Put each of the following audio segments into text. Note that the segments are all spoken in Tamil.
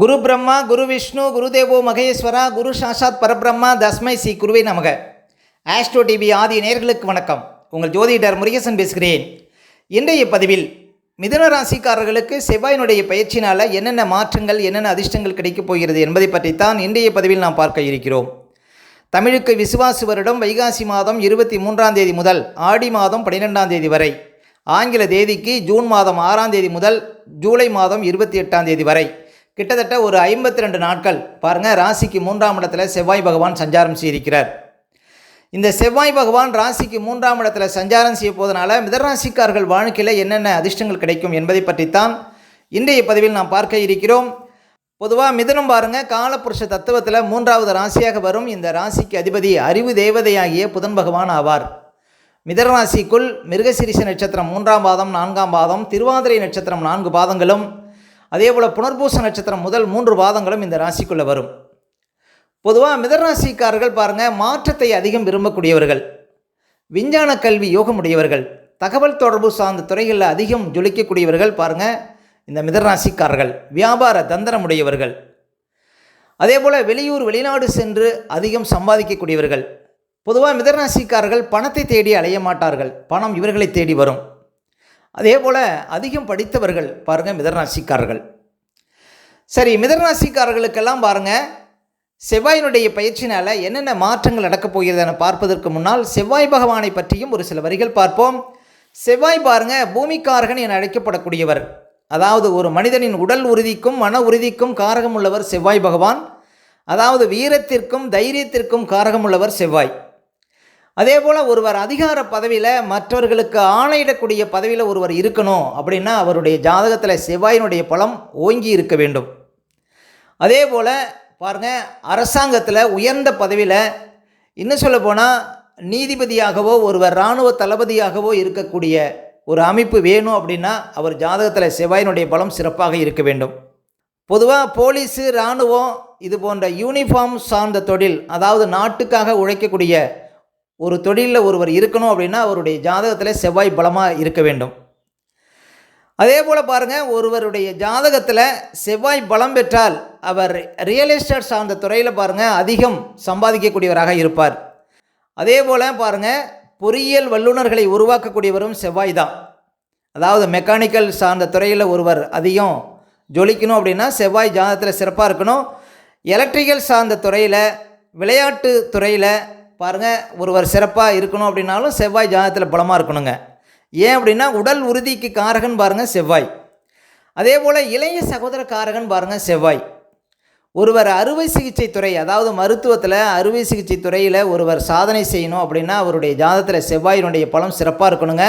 குரு பிரம்மா குரு விஷ்ணு குரு தேவோ மகேஸ்வரா குரு சாஷாத் பரபிரம்மா தஸ்மை ஸ்ரீ குருவே நமக. ஆஸ்ட்ரோ டிவி ஆதி நேயர்களுக்கு வணக்கம். உங்கள் ஜோதிடர் முருகேசன் பேசுகிறேன். இன்றைய பதிவில் மிதுன ராசிக்காரர்களுக்கு செவ்வாயினுடைய பயிற்சினால் என்னென்ன மாற்றங்கள் என்னென்ன அதிர்ஷ்டங்கள் கிடைக்கப் போகிறது என்பதை பற்றித்தான் இன்றைய பதிவில் நாம் பார்க்க இருக்கிறோம். தமிழுக்கு விசுவாசு வருடம் வைகாசி மாதம் 23ஆம் தேதி முதல் ஆடி மாதம் 12ஆம் தேதி வரை, ஆங்கில தேதிக்கு ஜூன் மாதம் 6ஆம் தேதி முதல் ஜூலை மாதம் 28ஆம் தேதி வரை கிட்டத்தட்ட ஒரு 52 நாட்கள் பாருங்கள். ராசிக்கு 3ஆம் இடத்துல செவ்வாய் பகவான் சஞ்சாரம் செய்திருக்கிறார். இந்த செவ்வாய் பகவான் ராசிக்கு 3ஆம் இடத்துல சஞ்சாரம் செய்ய போதனால மிதராசிக்காரர்கள் வாழ்க்கையில் என்னென்ன அதிர்ஷ்டங்கள் கிடைக்கும் என்பதை பற்றித்தான் இன்றைய பதிவில் நாம் பார்க்க இருக்கிறோம். பொதுவாக மிதுனம் பாருங்கள், காலப்புருஷ தத்துவத்தில் 3வது ராசியாக வரும். இந்த ராசிக்கு அதிபதி அறிவு தேவதையாகிய புதன் பகவான் ஆவார். மிதராசிக்குள் மிருகசிரிச நட்சத்திரம் 3ஆம் பாதம் 4ஆம் பாதம், திருவாதிரை நட்சத்திரம் 4 பாதங்களும், அதேபோல் புனர்பூச நட்சத்திரம் முதல் 3 பாதங்களும் இந்த ராசிக்குள்ளே வரும். பொதுவாக மிதராசிக்காரர்கள் பாருங்கள், மாற்றத்தை அதிகம் விரும்பக்கூடியவர்கள், விஞ்ஞான கல்வி யோகமுடையவர்கள், தகவல் தொடர்பு சார்ந்த துறைகளில் அதிகம் ஜொலிக்கக்கூடியவர்கள் பாருங்கள் இந்த மிதராசிக்காரர்கள். வியாபார தந்திரமுடையவர்கள், அதேபோல் வெளியூர் வெளிநாடு சென்று அதிகம் சம்பாதிக்கக்கூடியவர்கள். பொதுவாக மிதராசிக்காரர்கள் பணத்தை தேடி அலைய மாட்டார்கள், பணம் இவர்களை தேடி வரும். அதே போல் அதிகம் படித்தவர்கள் பாருங்கள் மிதராசிக்காரர்கள். சரி, மிதராசிக்காரர்களுக்கெல்லாம் பாருங்கள் செவ்வாயினுடைய பயிற்சினால் என்னென்ன மாற்றங்கள் நடக்கப் போகிறது என பார்ப்பதற்கு முன்னால் செவ்வாய் பகவானை பற்றியும் ஒரு சில வரிகள் பார்ப்போம். செவ்வாய் பாருங்கள் பூமிக்காரகன் என அழைக்கப்படக்கூடியவர். அதாவது ஒரு மனிதனின் உடல் உறுதிக்கும் மன உறுதிக்கும் காரகம் உள்ளவர் செவ்வாய் பகவான். அதாவது வீரத்திற்கும் தைரியத்திற்கும் காரகம் உள்ளவர் செவ்வாய். அதே போல் ஒருவர் அதிகார பதவியில் மற்றவர்களுக்கு ஆணையிடக்கூடிய பதவியில் ஒருவர் இருக்கணும் அப்படின்னா அவருடைய ஜாதகத்தில் செவ்வாயினுடைய பலம் ஓங்கி இருக்க வேண்டும். அதே போல் பாருங்கள், அரசாங்கத்தில் உயர்ந்த பதவியில், இன்னும் சொல்ல போனால் நீதிபதியாகவோ ஒருவர் இராணுவ தளபதியாகவோ இருக்கக்கூடிய ஒரு அமைப்பு வேணும் அப்படின்னா அவர் ஜாதகத்தில் செவ்வாயினுடைய பலம் சிறப்பாக இருக்க வேண்டும். பொதுவாக போலீஸு இராணுவம் இது போன்ற யூனிஃபார்ம் சார்ந்த தொழில், அதாவது நாட்டுக்காக உழைக்கக்கூடிய ஒரு தொழிலில் ஒருவர் இருக்கணும் அப்படின்னா அவருடைய ஜாதகத்தில் செவ்வாய் பலமாக இருக்க வேண்டும். அதே போல் பாருங்கள், ஒருவருடைய ஜாதகத்தில் செவ்வாய் பலம் பெற்றால் அவர் ரியல் எஸ்டேட் சார்ந்த துறையில் பாருங்கள் அதிகம் சம்பாதிக்கக்கூடியவராக இருப்பார். அதே போல் பாருங்கள், பொறியியல் வல்லுநர்களை உருவாக்கக்கூடியவரும் செவ்வாய் தான். அதாவது மெக்கானிக்கல் சார்ந்த துறையில் ஒருவர் அதிகம் ஜொலிக்கணும் அப்படின்னா செவ்வாய் ஜாதகத்தில் சிறப்பாக இருக்கணும். எலக்ட்ரிக்கல் சார்ந்த துறையில், விளையாட்டு துறையில் பாருங்கள் ஒருவர் சிறப்பாக இருக்கணும் அப்படின்னாலும் செவ்வாய் ஜாதகத்தில் பலமாக இருக்கணுங்க. ஏன் அப்படின்னா உடல் உறுதிக்கு காரகன் பாருங்கள் செவ்வாய். அதே போல் இளைய சகோதர காரகன் பாருங்கள் செவ்வாய். ஒருவர் அறுவை சிகிச்சை துறை, அதாவது மருத்துவத்தில் அறுவை சிகிச்சை துறையில் ஒருவர் சாதனை செய்யணும் அப்படின்னா அவருடைய ஜாதகத்தில் செவ்வாயினுடைய பலம் சிறப்பாக இருக்கணுங்க.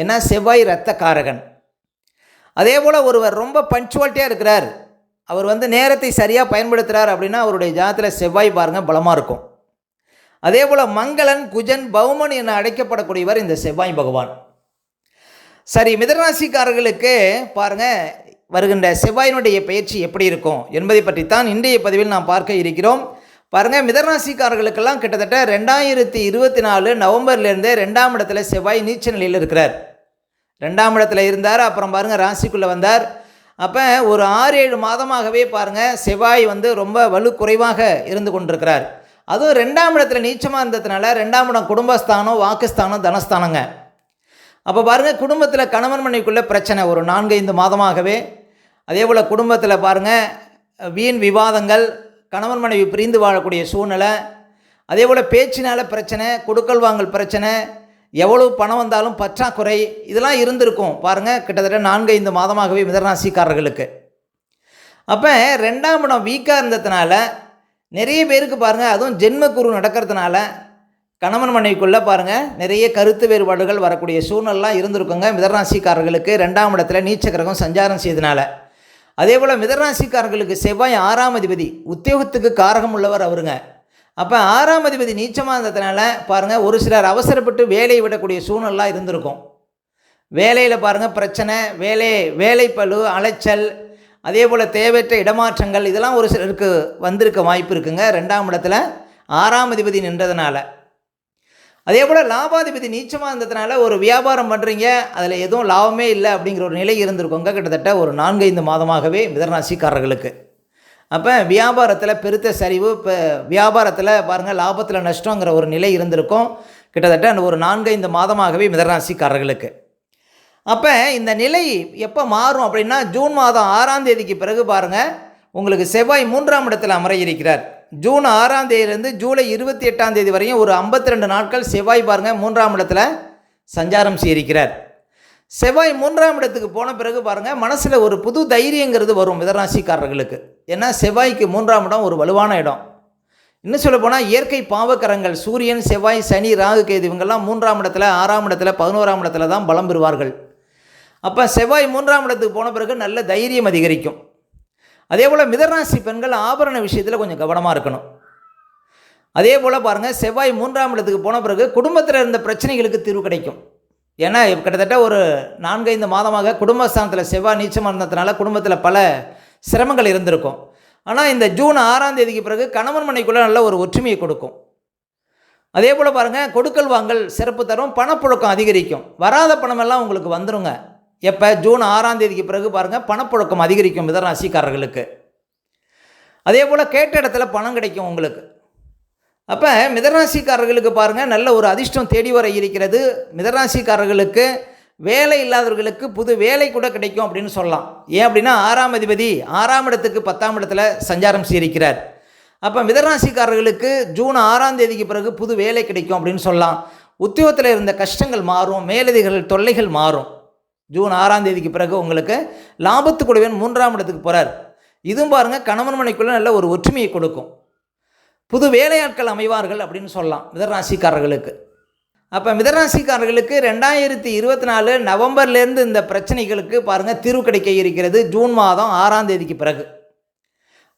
ஏன்னா செவ்வாய் இரத்த காரகன். அதே போல் ஒருவர் ரொம்ப பஞ்சுவாலிட்டியாக இருக்கிறார், அவர் நேரத்தை சரியாக பயன்படுத்துகிறார் அப்படின்னா அவருடைய ஜாதகத்தில் செவ்வாய் பாருங்கள் பலமாக இருக்கும். அதே போல் மங்களன் குஜன் பௌமன் என அழைக்கப்படக்கூடியவர் இந்த செவ்வாய் பகவான். சரி, மிதராசிக்காரர்களுக்கு பாருங்கள் வருகின்ற செவ்வாயினுடைய பயிற்சி எப்படி இருக்கும் என்பதை பற்றித்தான் இன்றைய பதிவில் நாம் பார்க்க இருக்கிறோம். பாருங்கள், மிதராசிக்காரர்களுக்கெல்லாம் கிட்டத்தட்ட 2024 நவம்பர்லேருந்தே 2ஆம் இடத்துல செவ்வாய் நீச்ச நிலையில் இருக்கிறார். 2ஆம் இடத்துல இருந்தார், அப்புறம் பாருங்கள் ராசிக்குள்ளே வந்தார். அப்போ ஒரு 6-7 மாதமாகவே பாருங்கள் செவ்வாய் ரொம்ப வலு குறைவாக இருந்து கொண்டிருக்கிறார். அதுவும் 2ஆம் இடத்துல நீச்சமாக இருந்ததுனால 2ஆம் இடம் குடும்பஸ்தானம், வாக்குஸ்தானம், தனஸ்தானங்க. அப்போ பாருங்கள் குடும்பத்தில் கணவன் மனைவிக்குள்ளே பிரச்சனை ஒரு 4-5 மாதமாகவே. அதே போல் குடும்பத்தில் பாருங்கள் வீண் விவாதங்கள், கணவன் மனைவி பிரிந்து வாழக்கூடிய சூழ்நிலை, அதே போல் பேச்சினால் பிரச்சனை, கொடுக்கல் வாங்கல் பிரச்சனை, எவ்வளோ பணம் வந்தாலும் பற்றாக்குறை, இதெல்லாம் இருந்திருக்கும் பாருங்கள் கிட்டத்தட்ட 4-5 மாதமாகவே மிதராசிக்காரர்களுக்கு. அப்போ 2ஆம் இடம் வீக்காக இருந்ததுனால நிறைய பேருக்கு பாருங்கள், அதுவும் ஜென்மக்குரு நடக்கிறதுனால கணவன் மனைவிக்குள்ளே பாருங்கள் நிறைய கருத்து வேறுபாடுகள் வரக்கூடிய சூழ்நிலாம் இருந்திருக்குங்க மிதராசிக்காரர்களுக்கு 2ஆம் இடத்துல நீச்ச கிரகம் சஞ்சாரம் செய்தனால. அதே போல் மிதராசிக்காரர்களுக்கு செவ்வாய் 6ஆம் அதிபதி, உத்தியோகத்துக்கு காரகம் உள்ளவர் அவருங்க. அப்போ 6ஆம் அதிபதி நீச்சமாக இருந்ததுனால பாருங்கள் ஒரு சிலர் அவசரப்பட்டு வேலையை விடக்கூடிய சூழ்நிலாம் இருந்திருக்கும். வேலையில் பாருங்கள் பிரச்சனை, வேலை பளு, அலைச்சல், அதே போல் தேவையற்ற இடமாற்றங்கள், இதெல்லாம் ஒரு சிலருக்கு வந்திருக்க வாய்ப்பு இருக்குங்க 2ஆம் இடத்துல 6ஆம் அதிபதி நின்றதுனால. அதே போல் லாபாதிபதி நீச்சமாக இருந்ததுனால ஒரு வியாபாரம் பண்ணுறீங்க, அதில் எதுவும் லாபமே இல்லை அப்படிங்கிற ஒரு நிலை இருந்திருக்கோங்க கிட்டத்தட்ட ஒரு 4-5 மாதமாகவே மிதராசிக்காரர்களுக்கு. அப்போ வியாபாரத்தில் பெருத்த சரிவு, இப்போ வியாபாரத்தில் பாருங்கள் லாபத்தில் நஷ்டங்கிற ஒரு நிலை இருந்திருக்கும் கிட்டத்தட்ட ஒரு 4-5 மாதமாகவே மிதராசிக்காரர்களுக்கு. அப்போ இந்த நிலை எப்போ மாறும் அப்படின்னா ஜூன் மாதம் 6ஆம் தேதிக்கு பிறகு பாருங்கள் உங்களுக்கு செவ்வாய் 3ஆம் இடத்தில் அமர இருக்கிறார். ஜூன் 6ஆம் தேதியிலேருந்து ஜூலை 28ஆம் தேதி வரையும் ஒரு 52 நாட்கள் செவ்வாய் பாருங்கள் 3ஆம் இடத்துல சஞ்சாரம் செய்திருக்கிறார். செவ்வாய் 3ஆம் இடத்துக்கு போன பிறகு பாருங்கள் மனசில் ஒரு புது தைரியங்கிறது வரும் மிதராசிக்காரர்களுக்கு. ஏன்னா செவ்வாய்க்கு 3ஆம் இடம் ஒரு வலுவான இடம். இன்னும் சொல்ல போனால் இயற்கை பாவக்கரங்கள் சூரியன், செவ்வாய், சனி, ராகு, கேது இவங்கெல்லாம் 3ஆம் இடத்துல, 6ஆம் இடத்துல, 11ஆம் இடத்துல தான் பலம் பெறுவார்கள். அப்போ செவ்வாய் 3ஆம் இடத்துக்கு போன பிறகு நல்ல தைரியம் அதிகரிக்கும். அதே போல் மிதராசி பெண்கள் ஆபரண விஷயத்தில் கொஞ்சம் கவனமாக இருக்கணும். அதே போல் பாருங்கள் செவ்வாய் 3ஆம் இடத்துக்கு போன பிறகு குடும்பத்தில் இருந்த பிரச்சனைகளுக்கு தீர்வு கிடைக்கும். ஏன்னா கிட்டத்தட்ட ஒரு 4-5 மாதமாக குடும்பஸ்தானத்தில் செவ்வாய் நீச்சமாக இருந்ததுனால குடும்பத்தில் பல சிரமங்கள் இருந்திருக்கும். ஆனால் இந்த ஜூன் 6ஆம் தேதிக்கு பிறகு கணவன் மனைக்குள்ளே நல்ல ஒரு ஒற்றுமையை கொடுக்கும். அதே போல் பாருங்கள் கொடுக்கல் வாங்கல் சிறப்பு தரும், பணப்புழக்கம் அதிகரிக்கும். வராத பணமெல்லாம் உங்களுக்கு வந்துடுங்க. எப்போ ஜூன் 6ஆம் தேதிக்கு பிறகு பாருங்கள் பணப்புழக்கம் அதிகரிக்கும் மிதராசிக்காரர்களுக்கு. அதே போல் கேட்ட இடத்துல பணம் கிடைக்கும் உங்களுக்கு. அப்போ மிதராசிக்காரர்களுக்கு பாருங்கள் நல்ல ஒரு அதிர்ஷ்டம் தேடி வர இருக்கிறது. மிதராசிக்காரர்களுக்கு வேலை இல்லாதவர்களுக்கு புது வேலை கூட கிடைக்கும் அப்படின்னு சொல்லலாம். ஏன் அப்படின்னா 6ஆம் அதிபதி 6ஆம் இடத்துக்கு 10ஆம் இடத்துல சஞ்சாரம் செய்திருக்கிறார். அப்போ மிதராசிக்காரர்களுக்கு ஜூன் 6ஆம் தேதிக்கு பிறகு புது வேலை கிடைக்கும் அப்படின்னு சொல்லலாம். உத்தியோகத்தில் இருந்த கஷ்டங்கள் மாறும், மேலதிகாரிகள் தொல்லைகள் மாறும். ஜூன் 6ஆம் தேதிக்கு பிறகு உங்களுக்கு லாபத்துக்குடையவன் 3ஆம் இடத்துக்கு போகிறார். இதுவும் பாருங்கள் கணவன் மனைக்குள்ளே நல்ல ஒரு ஒற்றுமையை கொடுக்கும். புது வேலையாட்கள் அமைவார்கள் அப்படின்னு சொல்லலாம் மிதராசிக்காரர்களுக்கு. அப்போ மிதராசிக்காரர்களுக்கு 2024 நவம்பர்லேருந்து இந்த பிரச்சனைகளுக்கு பாருங்கள் தீர்வு கிடைக்க இருக்கிறது ஜூன் மாதம் 6ஆம் தேதிக்கு பிறகு.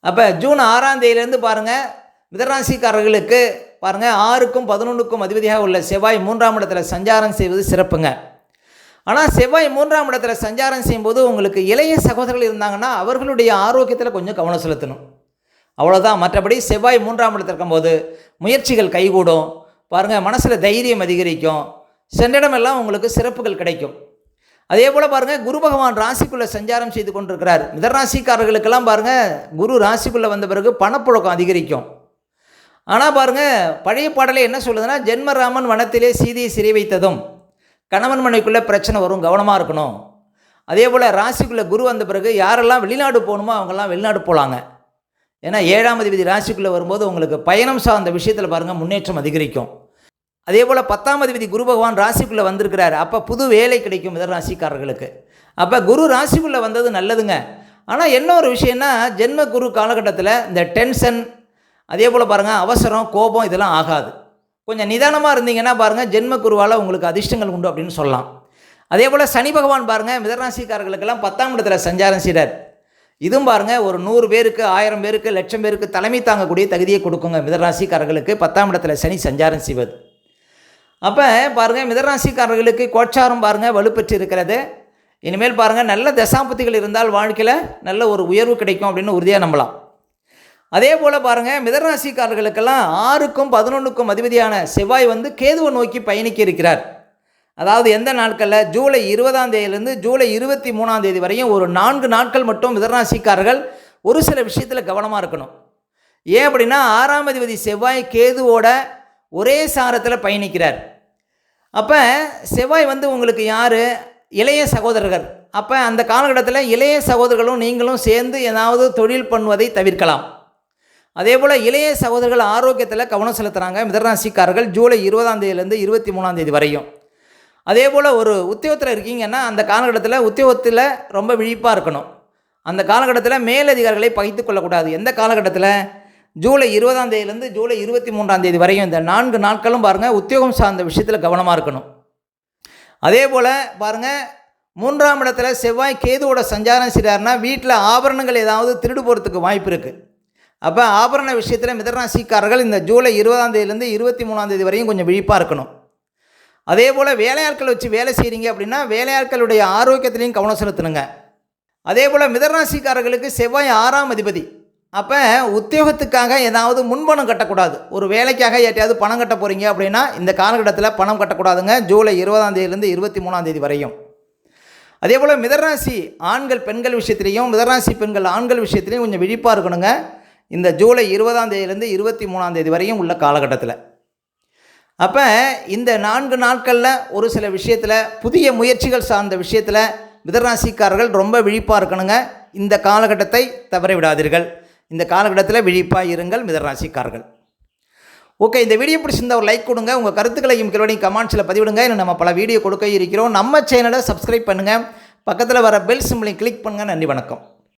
அப்போ ஜூன் 6ஆம் தேதியிலேருந்து பாருங்கள் மிதராசிக்காரர்களுக்கு பாருங்கள் 6க்கும் 11க்கும் அதிபதியாக உள்ள செவ்வாய் 3ஆம் இடத்துல சஞ்சாரம் செய்வது சிறப்புங்க. ஆனால் செவ்வாய் 3ஆம் இடத்துல சஞ்சாரம் செய்யும்போது உங்களுக்கு இளைய சகோதரர்கள் இருந்தாங்கன்னா அவர்களுடைய ஆரோக்கியத்தில் கொஞ்சம் கவனம் செலுத்தணும். அவ்வளோதான். மற்றபடி செவ்வாய் 3ஆம் இடத்துல இருக்கும்போது முயற்சிகள் கைகூடும். பாருங்கள் மனசில் தைரியம் அதிகரிக்கும். சென்றிடமெல்லாம் உங்களுக்கு சிறப்புகள் கிடைக்கும். அதே போல் பாருங்கள் குரு பகவான் ராசிக்குள்ளே சஞ்சாரம் செய்து கொண்டிருக்கிறார். மிதராசிக்காரர்களுக்கெல்லாம் பாருங்கள் குரு ராசிக்குள்ளே வந்த பிறகு பணப்புழக்கம் அதிகரிக்கும். ஆனால் பாருங்கள் பழைய பாடலே என்ன சொல்லுதுன்னா ஜென்மராமன் வனத்திலே சீதையை சிறை வைத்ததும் கணவன் மனைக்குள்ளே பிரச்சனை வரும், கவனமாக இருக்கணும். அதே போல் ராசிக்குள்ளே குரு வந்த பிறகு யாரெல்லாம் வெளிநாடு போகணுமோ அவங்கெல்லாம் வெளிநாடு போகலாங்க. ஏன்னா 7ஆம் அதிபதி ராசிக்குள்ளே வரும்போது உங்களுக்கு பயணம் சார்ந்த விஷயத்தில் பாருங்கள் முன்னேற்றம் அதிகரிக்கும். அதே போல் 10ஆம் அதிபதி குரு பகவான் ராசிக்குள்ளே வந்திருக்கிறார். அப்போ புது வேலை கிடைக்கும் மிதராசிக்காரர்களுக்கு. அப்போ குரு ராசிக்குள்ளே வந்தது நல்லதுங்க. ஆனால் என்ன ஒரு விஷயம்னா ஜென்ம குரு காலகட்டத்தில் இந்த டென்ஷன், அதே போல் பாருங்கள் அவசரம், கோபம் இதெல்லாம் ஆகாது. கொஞ்சம் நிதானமாக இருந்தீங்கன்னா பாருங்கள் ஜென்ம குருவால் உங்களுக்கு அதிர்ஷ்டங்கள் உண்டு அப்படின்னு சொல்லலாம். அதே போல் சனி பகவான் பாருங்கள் மிதராசிக்காரர்களுக்கெல்லாம் 10ஆம் இடத்துல சஞ்சாரம் செய்கிறார். இதுவும் பாருங்கள் ஒரு 100 பேருக்கு, 1000 பேருக்கு, 1,00,000 பேருக்கு தலைமை தாங்கக்கூடிய தகுதியை கொடுக்குங்க மிதராசிக்காரர்களுக்கு 10ஆம் இடத்துல சனி சஞ்சாரம் செய்வது. அப்போ பாருங்கள் மிதராசிக்காரர்களுக்கு கோச்சாரம் பாருங்கள் வலுப்பெற்று இருக்கிறது. இனிமேல் பாருங்கள் நல்ல தசாபதிகள் இருந்தால் வாழ்க்கையில் நல்ல ஒரு உயர்வு கிடைக்கும் அப்படின்னு உறுதியாக நம்பலாம். அதே போல் பாருங்கள் மிதராசிக்காரர்களுக்கெல்லாம் 6க்கும் 11க்கும் அதிபதியான செவ்வாய் வந்து கேதுவை நோக்கி பயணிக்க இருக்கிறார். அதாவது எந்த நாட்களில் ஜூலை 20ஆம் தேதியிலேருந்து ஜூலை 23ஆம் தேதி வரையும் ஒரு 4 நாட்கள் மட்டும் மிதராசிக்காரர்கள் ஒரு சில விஷயத்தில் கவனமாக இருக்கணும். ஏன் அப்படின்னா 6ஆம் அதிபதி செவ்வாய் கேதுவோட ஒரே சாரத்தில் பயணிக்கிறார். அப்போ செவ்வாய் வந்து உங்களுக்கு யார், இளைய சகோதரர்கள். அப்போ அந்த காலகட்டத்தில் இளைய சகோதரர்களும் நீங்களும் சேர்ந்து ஏதாவது தொழில் பண்ணுவதை தவிர்க்கலாம். அதே போல் இளைய சகோதரர்கள் ஆரோக்கியத்தில் கவனம் செலுத்துகிறாங்க மிதராசிக்காரர்கள் ஜூலை 20ஆம் தேதியிலேருந்து 23ஆம் தேதி வரையும். அதே போல் ஒரு உத்தியோகத்தில் இருக்கீங்கன்னா அந்த காலகட்டத்தில் உத்தியோகத்தில் ரொம்ப விழிப்பாக இருக்கணும். அந்த காலகட்டத்தில் மேலதிகாரிகளை பகைத்து கொள்ளக்கூடாது. எந்த காலகட்டத்தில் ஜூலை 20ஆம் தேதியிலேருந்து ஜூலை 23ஆம் தேதி வரையும் இந்த 4 நாட்களும் பாருங்கள் உத்தியோகம் சார்ந்த விஷயத்தில் கவனமாக இருக்கணும். அதே போல் பாருங்கள் 3ஆம் இடத்துல செவ்வாய் கேதுவோட சஞ்சாரம் செய்கிறாருன்னா வீட்டில் ஆபரணங்கள் ஏதாவது திருடு போகிறதுக்கு வாய்ப்பு இருக்குது. அப்போ ஆபரண விஷயத்தில் மிதராசிக்காரர்கள் இந்த ஜூலை 20ஆம் தேதியிலேருந்து 23ஆம் தேதி வரையும் கொஞ்சம் விழிப்பாக இருக்கணும். அதே போல் வேலையாட்கள் வச்சு வேலை செய்கிறீங்க அப்படின்னா வேலையாட்களுடைய ஆரோக்கியத்திலையும் கவனம் செலுத்தணுங்க. அதே போல் மிதராசிக்காரர்களுக்கு செவ்வாய் 6ஆம் அதிபதி. அப்போ உத்தியோகத்துக்காக ஏதாவது முன்பணம் கட்டக்கூடாது. ஒரு வேலைக்காக யார்ட்டையாவது பணம் கட்ட போகிறீங்க அப்படின்னா இந்த காலகட்டத்தில் பணம் கட்டக்கூடாதுங்க ஜூலை 20ஆம் தேதியிலேருந்து 23ஆம் தேதி வரையும். அதே போல் மிதராசி ஆண்கள் பெண்கள் விஷயத்துலேயும் மிதராசி பெண்கள் ஆண்கள் விஷயத்துலேயும் கொஞ்சம் விழிப்பாக இருக்கணுங்க. இந்த ஜூலை 20ஆம் தேதியிலேருந்து 23ஆம் தேதி வரையும் உள்ள காலகட்டத்தில். அப்போ இந்த 4 நாட்களில் ஒரு சில விஷயத்தில் புதிய முயற்சிகள் சார்ந்த விஷயத்தில் மிதராசிக்காரர்கள் ரொம்ப விழிப்பாக இருக்கணுங்க. இந்த காலகட்டத்தை தவற விடாதீர்கள். இந்த காலகட்டத்தில் விழிப்பாக இருங்கள் மிதராசிக்காரர்கள். ஓகே, இந்த வீடியோ பிடிச்சிருந்தா ஒரு லைக் கொடுங்க. உங்கள் கருத்துக்களையும் கீழே கமெண்ட்ஸில் பதிவிடுங்க. இன்னும் நம்ம பல வீடியோ கொடுக்க இருக்கிறோம். நம்ம சேனலை சப்ஸ்கிரைப் பண்ணுங்கள். பக்கத்தில் வர பெல் சிம்பிளையும் கிளிக் பண்ணுங்கள். நன்றி, வணக்கம்.